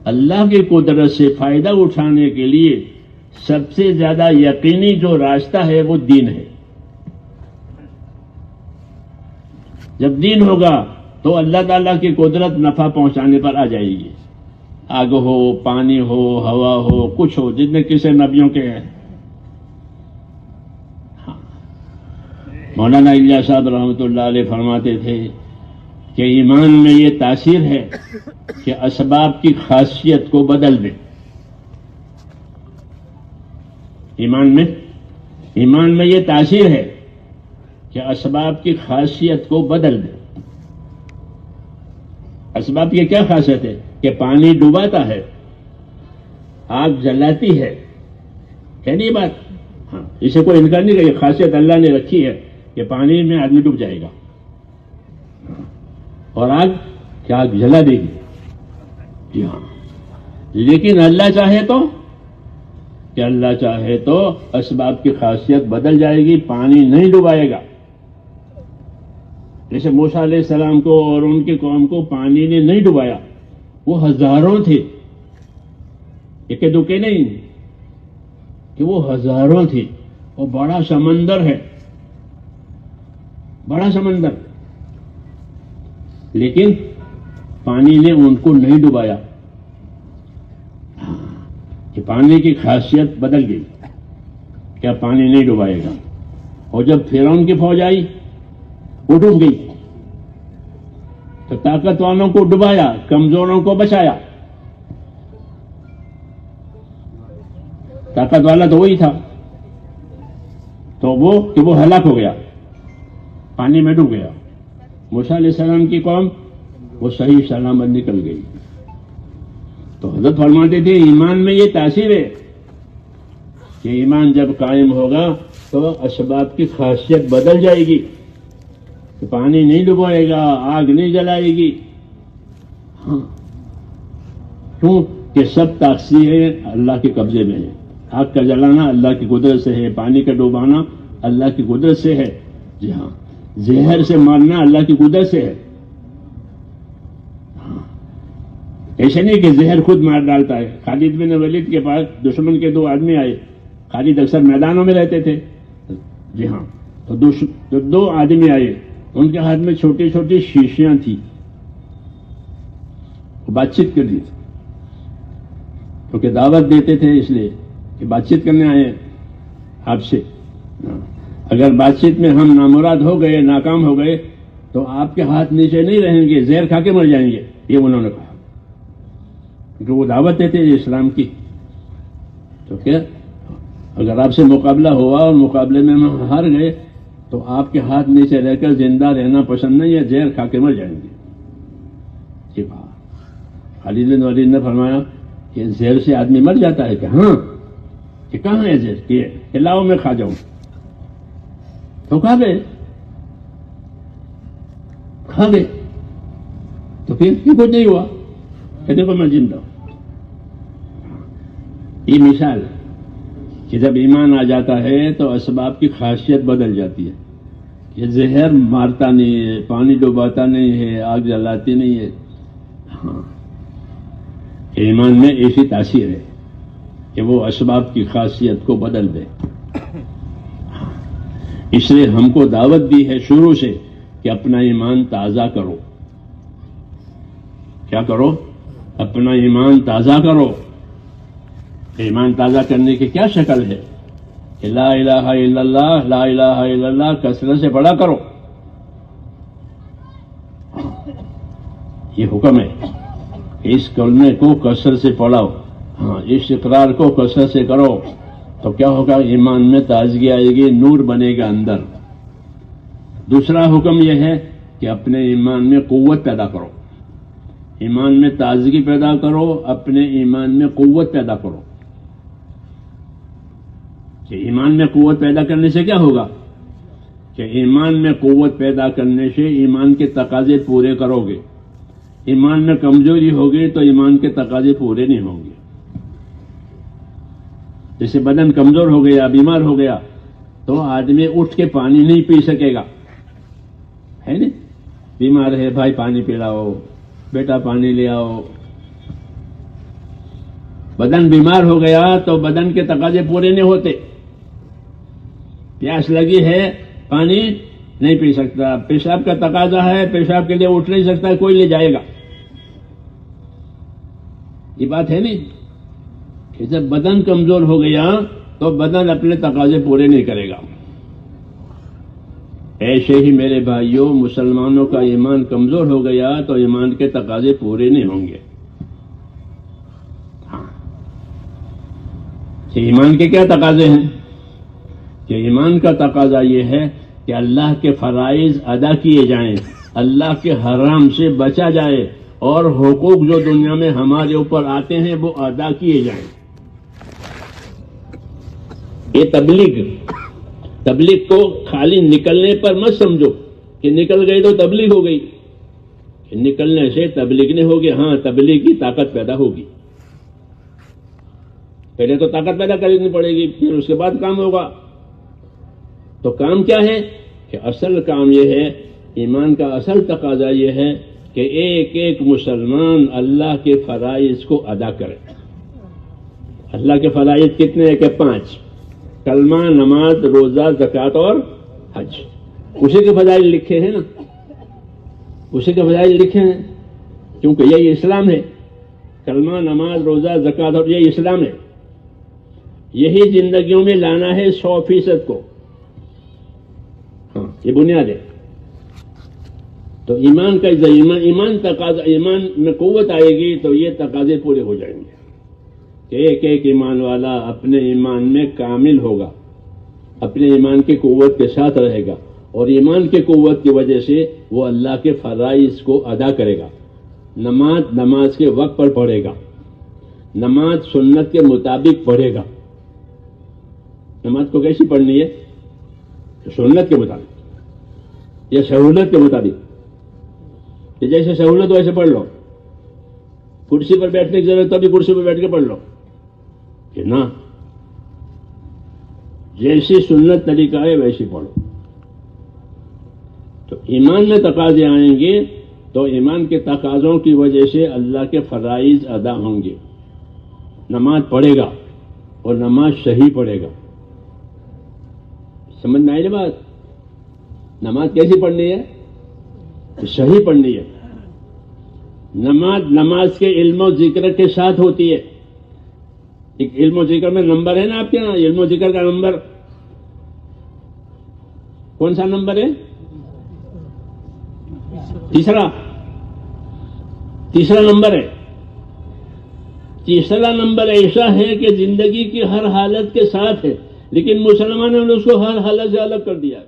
اللہ کی قدرت سے فائدہ اٹھانے کے لیے سب سے زیادہ یقینی جو راستہ ہے وہ دین ہے. جب دین ہوگا تو اللہ تعالیٰ کی قدرت نفع پہنچانے پر آ جائے گی. آگ ہو، پانی ہو، ہوا ہو، کچھ ہو، جتنے قصے نبیوں کے ہیں. مولانا الیاس صاحب رحمۃ اللہ علیہ فرماتے تھے کہ ایمان میں یہ تاثیر ہے کہ اسباب کی خاصیت کو بدل دے. ایمان میں یہ تاثیر ہے کہ اسباب کی خاصیت کو بدل دے. اسباب کی کیا خاصیت ہے؟ کہ پانی ڈباتا ہے، آگ جلاتی ہے نہیں بات؟ ہاں، اسے کوئی انکار نہیں کہ یہ خاصیت اللہ نے رکھی ہے کہ پانی میں آدمی ڈوب جائے گا اور آگ کیا آگ جلا دے گی. جی ہاں، لیکن اللہ چاہے تو اسباب کی خاصیت بدل جائے گی، پانی نہیں ڈبائے گا. جیسے موسیٰ علیہ السلام کو اور ان کی قوم کو پانی نے نہیں ڈبایا. وہ ہزاروں تھے، ایک دکے نہیں کہ وہ ہزاروں تھے. وہ بڑا سمندر ہے، بڑا سمندر، لیکن پانی نے ان کو نہیں ڈبایا. کہ پانی کی خاصیت بدل گئی، کیا پانی نہیں ڈبائے گا. اور جب فرعون کی فوج آئی وہ ڈوب گئی تو طاقت والوں کو ڈبایا، کمزوروں کو بچایا. طاقت والا تو وہی تھا، تو وہ ہلاک ہو گیا، پانی میں ڈوب گیا. موسیٰ علیہ السلام کی قوم وہ صحیح سلامت نکل گئی. تو حضرت فرماتے تھے ایمان میں یہ تاثیر ہے کہ ایمان جب قائم ہوگا تو اسباب کی خاصیت بدل جائے گی. کہ پانی نہیں ڈبوئے گا، آگ نہیں جلائے گی. ہاں، کیوں کہ سب تاثیریں اللہ کے قبضے میں ہیں. آگ کا جلانا اللہ کی قدرت سے ہے، پانی کا ڈوبانا اللہ کی قدرت سے ہے. جی ہاں، زہر سے مارنا اللہ کی قدرت سے ہے. ایسے نہیں کہ زہر خود مار ڈالتا ہے. خالد بن ولید کے پاس دشمن کے 2 آدمی آئے. خالد اکثر میدانوں میں رہتے تھے. جی ہاں، تو 2 آدمی آئے، ان کے ہاتھ میں چھوٹی چھوٹی شیشیاں تھیں. وہ بات چیت کر دی کیونکہ دعوت دیتے تھے، اس لیے کہ بات چیت کرنے آئے آپ سے. اگر بات چیت میں ہم نامراد ہو گئے، ناکام ہو گئے تو آپ کے ہاتھ نیچے نہیں رہیں گے، زہر کھا کے مر جائیں گے. یہ انہوں نے کہا کیونکہ وہ دعوت دیتے ہیں اسلام کی. تو کیا اگر آپ سے مقابلہ ہوا اور مقابلے میں ہم ہار گئے تو آپ کے ہاتھ نیچے رہ کر زندہ رہنا پسند نہیں ہے، زہر کھا کے مر جائیں گے. ٹھیک ہے. خالد بن ولید نے فرمایا کہ زہر سے آدمی مر جاتا ہے کہ ہاں، کہ کہاں ہے زہر؟ کہ لاؤ میں کھا جاؤں. تو کھا گئے تو پھر کچھ نہیں ہوا. کہتے کو میں زندہ ہوں. یہ مثال کہ جب ایمان آ جاتا ہے تو اسباب کی خاصیت بدل جاتی ہے. یہ زہر مارتا نہیں ہے، پانی ڈباتا نہیں ہے، آگ جلاتی نہیں ہے. ہاں، ایمان میں ایسی تاثیر ہے کہ وہ اسباب کی خاصیت کو بدل دے. اس لیے ہم کو دعوت دی ہے شروع سے کہ اپنا ایمان تازہ کرو. کیا کرو؟ اپنا ایمان تازہ کرو. ایمان تازہ کرنے کی کیا شکل ہے؟ کہ لا الہ الا اللہ، لا الہ الا اللہ کثرت سے پڑھا کرو. یہ حکم ہے کہ اس کلمے کو کثرت سے پڑھاؤ. ہاں، اس اقرار کو کثرت سے کرو تو کیا ہوگا؟ ایمان میں تازگی آئے گی، نور بنے گا اندر. دوسرا حکم یہ ہے کہ اپنے ایمان میں قوت پیدا کرو. ایمان میں تازگی پیدا کرو، اپنے ایمان میں قوت پیدا کرو. کہ ایمان میں قوت پیدا کرنے سے کیا ہوگا؟ کہ ایمان میں قوت پیدا کرنے سے ایمان کے تقاضے پورے کرو گے. ایمان میں کمزوری ہوگی تو ایمان کے تقاضے پورے نہیں ہوں گے. جیسے بدن کمزور ہو گیا، بیمار ہو گیا تو آدمی اٹھ کے پانی نہیں پی سکے گا، ہے نا؟ بیمار ہے، بھائی پانی پلاؤ، بیٹا پانی لے آؤ. بدن بیمار ہو گیا تو بدن کے تقاضے پورے نہیں ہوتے. پیاس لگی ہے پانی نہیں پی سکتا، پیشاب کا تقاضا ہے پیشاب کے لیے اٹھ نہیں سکتا، کوئی لے جائے گا. یہ بات ہے نہیں کہ جب بدن کمزور ہو گیا تو بدن اپنے تقاضے پورے نہیں کرے گا. ایسے ہی میرے بھائیوں مسلمانوں کا ایمان کمزور ہو گیا تو ایمان کے تقاضے پورے نہیں ہوں گے. کہ ایمان کے کیا تقاضے ہیں؟ کہ ایمان کا تقاضا یہ ہے کہ اللہ کے فرائض ادا کیے جائیں، اللہ کے حرام سے بچا جائے، اور حقوق جو دنیا میں ہمارے اوپر آتے ہیں وہ ادا کیے جائیں. یہ تبلیغ کو خالی نکلنے پر مت سمجھو کہ نکل گئی تو تبلیغ ہو گئی. کہ نکلنے سے تبلیغ نہیں ہوگی، ہاں تبلیغ کی طاقت پیدا ہوگی. پہلے تو طاقت پیدا کرنی پڑے گی، پھر اس کے بعد کام ہوگا. تو کام کیا ہے کہ اصل کام یہ ہے، ایمان کا اصل تقاضا یہ ہے کہ ایک ایک مسلمان اللہ کے فرائض کو ادا کرے. اللہ کے فرائض کتنے ہیں کہ 5: کلمہ، نماز، روزہ، زکوٰۃ اور حج. اسی کے فضائل لکھے ہیں نا، اسی کے فضائل لکھے ہیں، کیونکہ یہی اسلام ہے. کلمہ، نماز، روزہ، زکوٰۃ اور یہی اسلام ہے. یہی زندگیوں میں لانا ہے 100% کو. ہاں یہ بنیاد ہے. تو ایمان کا ایمان تقاضا، ایمان میں قوت آئے گی تو یہ تقاضے پورے ہو جائیں گے کہ ایک ایک ایمان والا اپنے ایمان میں کامل ہوگا، اپنے ایمان کی قوت کے ساتھ رہے گا، اور ایمان کی قوت کی وجہ سے وہ اللہ کے فرائض کو ادا کرے گا. نماز کے وقت پر پڑھے گا، نماز سنت کے مطابق پڑھے گا. نماز کو کیسی پڑھنی ہے؟ سنت کے مطابق یا سہولت کے مطابق. کہ جیسے سہولت ویسے پڑھ لو، کرسی پر بیٹھنے کی ضرورت تو بھی کرسی پر بیٹھ کے پڑھ لو. کہ نہ، جیسی سنت طریقہ ہے ویسی پڑھو. تو ایمان میں تقاضے آئیں گے تو ایمان کے تقاضوں کی وجہ سے اللہ کے فرائض ادا ہوں گے. نماز پڑھے گا اور نماز صحیح پڑھے گا. سمجھ میں آئی نا بات؟ نماز کیسی پڑھنی ہے؟ صحیح پڑھنی ہے. نماز کے علم و ذکر کے ساتھ ہوتی ہے. ایک علم و ذکر میں نمبر ہے نا آپ کے یہاں، علم و ذکر کا نمبر کون سا نمبر ہے؟ تیسرا نمبر ہے. تیسرا نمبر ایسا ہے کہ زندگی کی ہر حالت کے ساتھ ہے، لیکن مسلمانوں نے اس کو ہر حالت سے الگ کر دیا ہے.